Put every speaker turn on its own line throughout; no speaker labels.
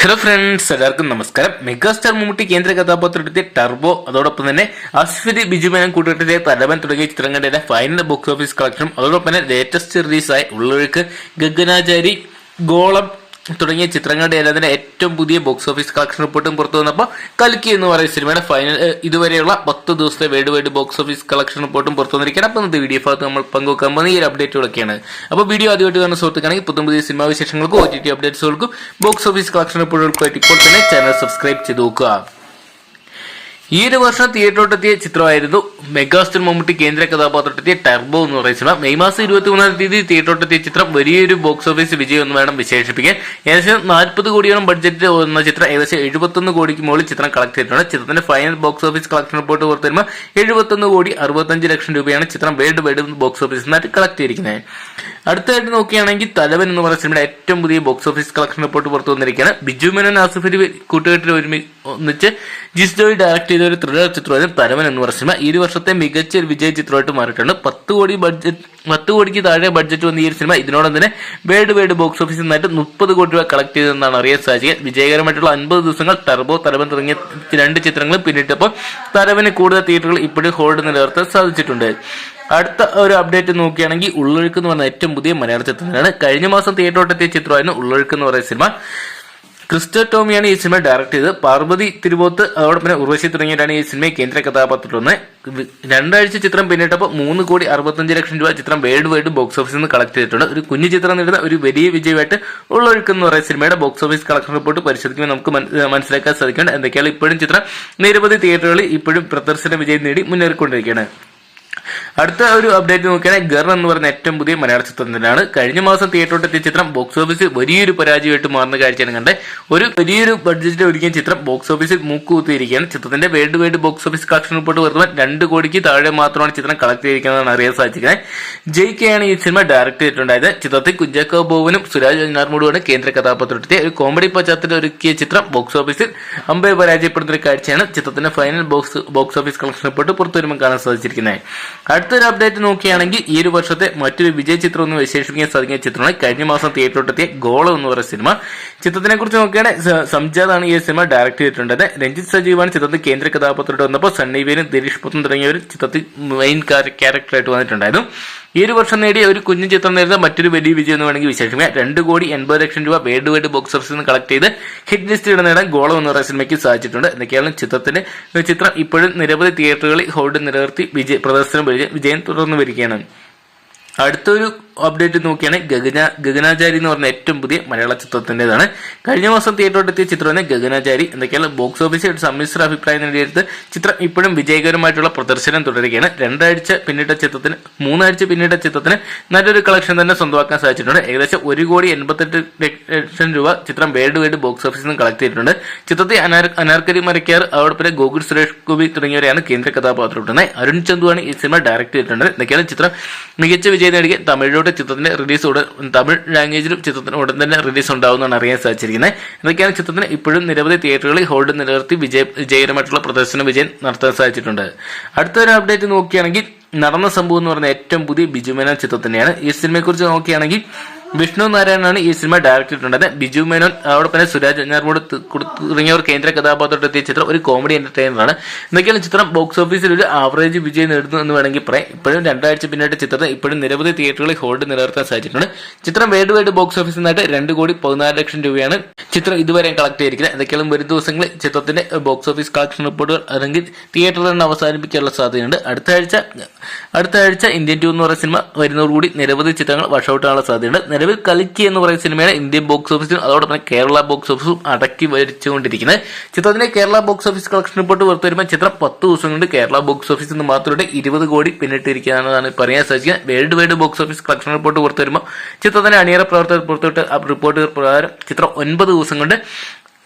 Hello friends, എല്ലാവർക്കും നമസ്കാരം. Megastar Mammootty കേന്ദ്ര കഥാപാത്രത്തെ ടർബോ, അതോടൊപ്പം തന്നെ അശ്വതി ബിജുമേനോൻ കൂട്ടുകെട്ടിലെ തലവൻ തുടങ്ങിയ ചിത്രങ്ങളുടെ ഫൈനൽ ബോക്സ് ഓഫീസ് കളക്ഷനും അതോടൊപ്പം തന്നെ ലേറ്റസ്റ്റ് റിലീസായ ഉള്ളൊഴുക്ക്, ഗഗനാചാരി, ഗോളം തുടങ്ങിയ ചിത്രങ്ങളുടെ എല്ലാം തന്നെ ഏറ്റവും പുതിയ ബോക്സ് ഓഫീസ് കളക്ഷൻ റിപ്പോർട്ടും പുറത്തു വന്നപ്പോൾ കൽക്കി എന്ന് പറയുന്ന സിനിമയുടെ ഫൈനൽ ഇതുവരെയുള്ള 10 ദിവസത്തെ വേൾഡ് ബോക്സ് ഓഫീസ് കളക്ഷൻ റിപ്പോർട്ടും പുറത്തു വന്നിരിക്കുകയാണ്. അപ്പോൾ ഇന്നത്തെ വീഡിയോ ഭാഗത്ത് നമ്മൾ പങ്കുവെക്കാൻ പോകുന്ന ഈ ഒരു അപ്ഡേറ്റുകളൊക്കെയാണ്. അപ്പോൾ വീഡിയോ ആദ്യമായിട്ട് കാണുന്ന സുഹൃത്തുക്കാണെങ്കിൽ പുതിയ സിനിമാ വിശേഷങ്ങൾക്കും OTT അപ്ഡേറ്റ്സുകൾക്കും ബോക്സ് ഓഫീസ് കളക്ഷൻ റിപ്പോർട്ടുകൾക്കുമായിട്ട് ഇപ്പോൾ തന്നെ ചാനൽ സബ്സ്ക്രൈബ് ചെയ്ത് നോക്കുക. ഈ ഒരു വർഷം തിയേറ്ററിലെത്തിയ ചിത്രമായിരുന്നു മെഗാസ്റ്റാർ മമ്മൂട്ടി കേന്ദ്ര കഥാപാത്രത്തെത്തിയ ടർബോ എന്ന് പറയുന്ന സിനിമ. മെയ് മാസം 23-ാം തീയതി തിയേറ്ററിലെത്തിയ ചിത്രം വലിയൊരു ബോക്സ് ഓഫീസ് വിജയം എന്ന് വേണം വിശേഷിപ്പിക്കാൻ. ഏകദേശം 40 കോടിയോളം ബഡ്ജറ്റ് വന്ന ചിത്രം ഏകദേശം 71 കോടിക്ക് മുകളിൽ ചിത്രം കളക്ട് ചെയ്തിട്ടുണ്ട്. ചിത്രത്തിന്റെ final box office collection report പുറത്തു വരുമ്പോൾ 71 കോടി 65 ലക്ഷം രൂപയാണ് ചിത്രം വേൾഡ് ബോക്സ് ഓഫീസിനായിട്ട് കളക്ട് ചെയ്തിരിക്കുന്നത്. അടുത്തായിട്ട് നോക്കുകയാണെങ്കിൽ തലവൻ എന്ന് പറയുന്ന സിനിമയുടെ ഏറ്റവും പുതിയ ബോക്സ് ഓഫീസ് കളക്ഷൻ റിപ്പോർട്ട് പുറത്തു വന്നിരിക്കുകയാണ്. ബിജു മേനോൻ, ആസിഫ് അലി കൂട്ടുകെട്ടിൽ ഒന്നിച്ച് ജിസ് ജോയ് ഡയറക്ട് ചെയ്ത ഒരു ത്രില്ലർ ചിത്രമായിരുന്നു തലവൻ എന്ന് പറയുന്ന സിനിമ. ഈ വർഷത്തെ മികച്ച ഒരു വിജയ ചിത്രമായിട്ട് മാറിയിട്ടുണ്ട്. 10 കോടിക്ക് താഴെ ബഡ്ജറ്റ് വന്ന ഈ ഒരു സിനിമ ഇതിനോടൊപ്പം തന്നെ വേൾഡ് ബോക്സ് ഓഫീസിൽ നിന്നായിട്ട് 30 കോടി രൂപ കളക്ട് ചെയ്തതെന്നാണ് അറിയാൻ സാധിക്കുക. വിജയകരമായിട്ടുള്ള 50 ദിവസങ്ങൾ ടർബോ, തലവൻ തുടങ്ങിയ 2 ചിത്രങ്ങളും പിന്നിട്ടപ്പോൾ തലവന് കൂടുതൽ തിയേറ്ററുകൾ ഇപ്പോഴും ഹോൾഡ് നിലനിർത്താൻ സാധിച്ചിട്ടുണ്ട്. അടുത്ത ഒരു അപ്ഡേറ്റ് നോക്കുകയാണെങ്കിൽ ഉള്ളൊഴുക്ക് എന്ന് പറഞ്ഞ ഏറ്റവും പുതിയ മലയാള ചിത്രമാണ്. കഴിഞ്ഞ മാസം തിയേറ്ററിലെത്തിയ ചിത്രമായിരുന്നു ഉള്ളൊഴുക്ക് എന്ന് പറയുന്ന സിനിമ. ക്രിസ്റ്റോ ടോമിയാണ് ഈ സിനിമ ഡയറക്ട് ചെയ്തത്. പാർവതി തിരുവോത്ത്, അതോടൊപ്പം ഉർവശി തുടങ്ങിയവരാണ് ഈ സിനിമയിൽ കേന്ദ്ര കഥാപാത്രത്തിൽ. 2 ആഴ്ച ചിത്രം പിന്നിട്ടപ്പോൾ 3 കോടി 65 ലക്ഷം രൂപ ചിത്രം വേൾഡ് ബോക്സ് ഓഫീസിൽ നിന്ന് കളക്ട് ചെയ്തിട്ടുണ്ട്. ഒരു കുഞ്ഞു ചിത്രം നേടുന്ന ഒരു വലിയ വിജയമായിട്ട് ഉള്ളൊഴുക്ക് എന്ന് പറയുന്ന സിനിമയുടെ ബോക്സ് ഓഫീസ് കളക്ഷൻ റിപ്പോർട്ട് പരിശോധിക്കുമ്പോൾ നമുക്ക് മനസ്സിലാക്കാൻ സാധിക്കുന്നുണ്ട്. എന്തൊക്കെയാണ് ഇപ്പോഴും ചിത്രം നിരവധി തിയേറ്ററുകളിൽ ഇപ്പോഴും പ്രദർശന വിജയം നേടി മുന്നേറിക്കൊണ്ടിരിക്കുകയാണ്. അടുത്ത ഒരു അപ്ഡേറ്റ് നോക്കുകയാണെങ്കിൽ ഗർ എന്ന് പറയുന്ന ഏറ്റവും പുതിയ മലയാള ചിത്രം തന്നെയാണ്. കഴിഞ്ഞ മാസം തിയേറ്ററിലെത്തിയ ചിത്രം ബോക്സ് ഓഫീസിൽ വലിയൊരു പരാജയമായിട്ട് മാറുന്ന കാഴ്ചയാണ് കണ്ടത്. ഒരു വലിയൊരു ബഡ്ജറ്റിൽ ഒരുക്കിയ ചിത്രം ബോക്സ് ഓഫീസിൽ മൂക്കുകുത്തിയിരിക്കുകയാണ്. ചിത്രത്തിന്റെ world box office collection report വരുമ്പോൾ 2 കോടിക്ക് താഴെ മാത്രമാണ് ചിത്രം കളക്ട് ചെയ്തിരിക്കുന്നതെന്ന് അറിയാൻ സാധിക്കുന്നത്. ജയ്ക്കാണ് ഈ സിനിമ ഡയറക്ട് ചെയ്തിട്ടുണ്ടായത്. ചിത്രത്തിൽ കുഞ്ചാക്കോ ബോബനും സുരാജ് വെഞ്ഞാറമൂടുമാണ് കേന്ദ്ര കഥാപാത്രത്തെ. ഒരു കോമഡി പശ്ചാത്തലത്തിൽ ഒരുക്കിയ ചിത്രം ബോക്സ് ഓഫീസിൽ അമ്പേ പരാജയപ്പെടുന്ന ഒരു കാഴ്ചയാണ് ചിത്രത്തിന്റെ final box office collection report പുറത്തു വരുമ്പോൾ കാണാൻ സാധിച്ചിരിക്കുന്നത്. അടുത്തൊരു അപ്ഡേറ്റ് നോക്കുകയാണെങ്കിൽ ഈ ഒരു വർഷത്തെ മറ്റൊരു വിജയ ചിത്രം എന്ന് വിശേഷിപ്പിക്കാൻ സാധിക്കുന്ന ചിത്രമാണ് കഴിഞ്ഞ മാസം തിയേറ്ററിലെത്തിയ ഗോളം എന്ന് പറയുന്ന സിനിമ. ചിത്രത്തിനെ കുറിച്ച് നോക്കുകയാണെങ്കിൽ സംജാദാണ് ഈ സിനിമ ഡയറക്ട് ചെയ്തിട്ടുള്ളത്. രഞ്ജിത്ത് സജീവാണ് ചിത്രത്തിൽ കേന്ദ്ര കഥാപാത്രമായിട്ട് വന്നപ്പോൾ സണ്ണി വെയിനും ദിലീഷ് പുത്തൻ തുടങ്ങിയവർ ചിത്രത്തിൽ മെയിൻ ക്യാരക്ടറായിട്ട് വന്നിട്ടുണ്ടായിരുന്നു. ഈ ഒരു വർഷം നേടിയ ഒരു കുഞ്ഞു ചിത്രം നേടുന്ന മറ്റൊരു വലിയ വിജയം എന്ന് വേണമെങ്കിൽ വിശേഷിപ്പിക്കാം. 2 കോടി 80 ലക്ഷം രൂപ വേൾഡ് ബോക്സ് ഓഫീസിൽ നിന്ന് കളക്ട് ചെയ്ത് ഹിറ്റ് ലിസ്റ്റ് നേടാൻ ഗോളം എന്ന് പറയുന്ന സിനിമയ്ക്ക് സാധിച്ചിട്ടുണ്ട്. എന്തൊക്കെയാണ് ചിത്രം ഇപ്പോഴും നിരവധി തിയേറ്ററുകളിൽ ഹോൾഡ് നിലനിർത്തി പ്രദർശനം വിജയം തുടർന്നു വരികയാണ്. അടുത്തൊരു അപ്ഡേറ്റ് നോക്കിയാണെങ്കിൽ ഗഗനാചാരി എന്ന് പറഞ്ഞ ഏറ്റവും പുതിയ മലയാള ചിത്രത്തിൻ്റെതാണ്. കഴിഞ്ഞ മാസം തിയേറ്ററിലെത്തിയ ചിത്രമാണ് ഗഗനാചാരി. എന്തൊക്കെയാണ് ബോക്സ് ഓഫീസിൽ സമ്മിശ്ര അഭിപ്രായം നേടിയെടുത്ത് ചിത്രം ഇപ്പോഴും വിജയകരമായിട്ടുള്ള പ്രദർശനം തുടരുകയാണ്. 3 ആഴ്ച പിന്നിട്ട ചിത്രത്തിന് നല്ലൊരു കളക്ഷൻ തന്നെ സ്വന്തമാക്കാൻ സാധിച്ചിട്ടുണ്ട്. ഏകദേശം 1 കോടി 88 ലക്ഷം രൂപ ചിത്രം വേൾഡ് ബോക്സ് ഓഫീസിൽ നിന്ന് കളക്ട് ചെയ്തിട്ടുണ്ട്. ചിത്രത്തിൽ അനാർക്കലി മരക്കാർ, അതോടൊപ്പം ഗോകുൽ സുരേഷ് ഗോപി തുടങ്ങിയവരെയാണ് കേന്ദ്ര കഥാപാത്രം. അരുൺ ചന്തുവാണ് ഈ സിനിമ ഡയറക്ട് ചെയ്തിട്ടുണ്ട്. എന്തൊക്കെയാണ് ചിത്രം മികച്ച വിജയം നേടിയ തമിഴിലോട്ട് ചിത്രത്തിന്റെ റിലീസ് തമിഴ് ലാംഗ്വേജിലും ചിത്രത്തിന് ഉടൻ തന്നെ റിലീസ് ഉണ്ടാവുമെന്നാണ് അറിയാൻ സാധിച്ചിരിക്കുന്നത്. എന്തൊക്കെയാണ് ചിത്രത്തിന് ഇപ്പോഴും നിരവധി തിയേറ്ററുകളിൽ ഹോൾഡ് നിലനിർത്തി വിജയകരമായിട്ടുള്ള പ്രദർശന വിജയം നടത്താൻ സാധിച്ചിട്ടുണ്ട്. അടുത്തൊരു അപ്ഡേറ്റ് നോക്കുകയാണെങ്കിൽ നടന്ന സംഭവം എന്ന് പറയുന്ന ഏറ്റവും പുതിയ ബിജു മേനോൻ ചിത്രം തന്നെയാണ്. ഈ സിനിമയെ കുറിച്ച് നോക്കുകയാണെങ്കിൽ വിഷ്ണു നാരായണനാണ് ഈ സിനിമ ഡയറക്ട് ചെയ്തിട്ടുള്ളത്. ബിജു മേനോൻ, അതോടൊപ്പം സുരാജ് വെഞ്ഞാറമൂട് തുടങ്ങിയവർ കേന്ദ്ര കഥാപാത്രത്തെത്തിയ ചിത്രം ഒരു കോമഡി എന്റർടൈനറാണ്. എന്തൊക്കെയാണ് ചിത്രം ബോക്സ് ഓഫീസിൽ ഒരു ആവറേജ് വിജയം നേടുന്നു എന്ന് വേണമെങ്കിൽ പറയാം. ഇപ്പോഴും 2 ആഴ്ച പിന്നിട്ട് ചിത്രത്തെ ഇപ്പോഴും നിരവധി തിയേറ്ററുകളിൽ ഹോൾഡ് നിലനിർത്താൻ സാധിച്ചിട്ടുണ്ട്. ചിത്രം വേൾഡ് ബോക്സ് ഓഫീസിൽ നിന്നായിട്ട് 2 കോടി 14 ലക്ഷം രൂപയാണ് ചിത്രം ഇതുവരെ കളക്ട് ചെയ്തിരിക്കുന്നത്. എന്തൊക്കെയാണ് വരും ദിവസങ്ങളിൽ ചിത്രത്തിന്റെ ബോക്സ് ഓഫീസ് കളക്ഷൻ റിപ്പോർട്ടുകൾ അല്ലെങ്കിൽ തിയേറ്ററിൽ നിന്ന് അവസാനിപ്പിക്കാനുള്ള സാധ്യതയുണ്ട്. അടുത്ത ആഴ്ച ഇന്ത്യൻ 2 എന്ന് പറയുന്ന സിനിമ വരുന്നതോടുകൂടി നിരവധി ചിത്രങ്ങൾ വർഷൗട്ടാനുള്ള സാധ്യതയുണ്ട്. നിലവിൽ കൽക്കി എന്ന് പറയുന്ന സിനിമയാണ് ഇന്ത്യൻ ബോക്സ് ഓഫീസും അതോടൊപ്പം കേരള ബോക്സ് ഓഫീസും അടക്കി വരിച്ചുകൊണ്ടിരിക്കുന്നത്. ചിത്രത്തിന്റെ Kerala box office collection report പുറത്തു വരുമ്പോൾ ചിത്രം 10 ദിവസം കൊണ്ട് കേരള ബോക്സ് ഓഫീസിൽ നിന്ന് മാത്രമേ 20 കോടി പിന്നിട്ടിരിക്കുകയാണെന്നാണ് പറയാൻ സാധിക്കുന്നത്. World box office collection report പുറത്തു വരുമ്പോൾ ചിത്രത്തിന്റെ അണിയറ പ്രവർത്തകർ പുറത്തുവിട്ട റിപ്പോർട്ട് പ്രകാരം ചിത്രം 9 ദിവസം കൊണ്ട്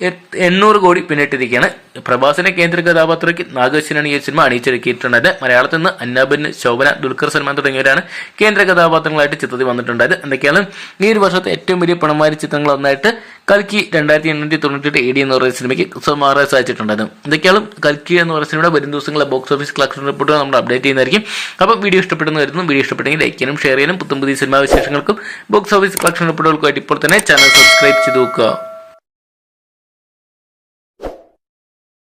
800 കോടി പിന്നിട്ടിരിക്കുകയാണ്. പ്രഭാസിന്റെ കേന്ദ്ര കഥാപാത്രയ്ക്ക് നാഗേശ്വരനാണ് ഈ സിനിമ അണിയിച്ചൊരുക്കിയിട്ടുണ്ടായത്. മലയാളത്തിൽ നിന്ന് അന്നാബൻ, ശോഭന, ദുൽഖർ സൽമാൻ തുടങ്ങിയവരാണ് കേന്ദ്ര കഥാപാത്രങ്ങളായിട്ട് ചിത്രത്തിൽ വന്നിട്ടുണ്ടായത്. എന്തൊക്കെയാണ് ഈ ഒരു വർഷത്തെ ഏറ്റവും വലിയ പണമാരി ചിത്രങ്ങൾ ഒന്നായിട്ട് കൽക്കി 2898 AD എന്ന് പറയുന്ന സിനിമയ്ക്ക് മാറാൻ സാധിച്ചിട്ടുണ്ടായിരുന്നു. എന്തൊക്കെയാണ് കൽക്കി എന്ന് പറയുന്ന സിനിമയുടെ വരും ദിവസങ്ങളിലെ ബോക്സ് ഓഫീസ് കളക്ഷൻ റിപ്പോർട്ടുകൾ നമ്മൾ അപ്ഡേറ്റ് ചെയ്യുന്നതായിരിക്കും. അപ്പോൾ വീഡിയോ ഇഷ്ടപ്പെടുന്നു വരുന്നു. വീഡിയോ ഇഷ്ടപ്പെട്ടെങ്കിൽ ലൈക്ക് ചെയ്യാനും ഷെയർ ചെയ്യാനും പുതിയ സിനിമാ വിശേഷങ്ങൾക്കും ബോക്സ് ഓഫീസ് കളക്ഷൻ റിപ്പോർട്ടുകൾക്കുമായിട്ട് ഇപ്പോൾ തന്നെ ചാനൽ സബ്സ്ക്രൈബ് ചെയ്ത് നോക്കുക.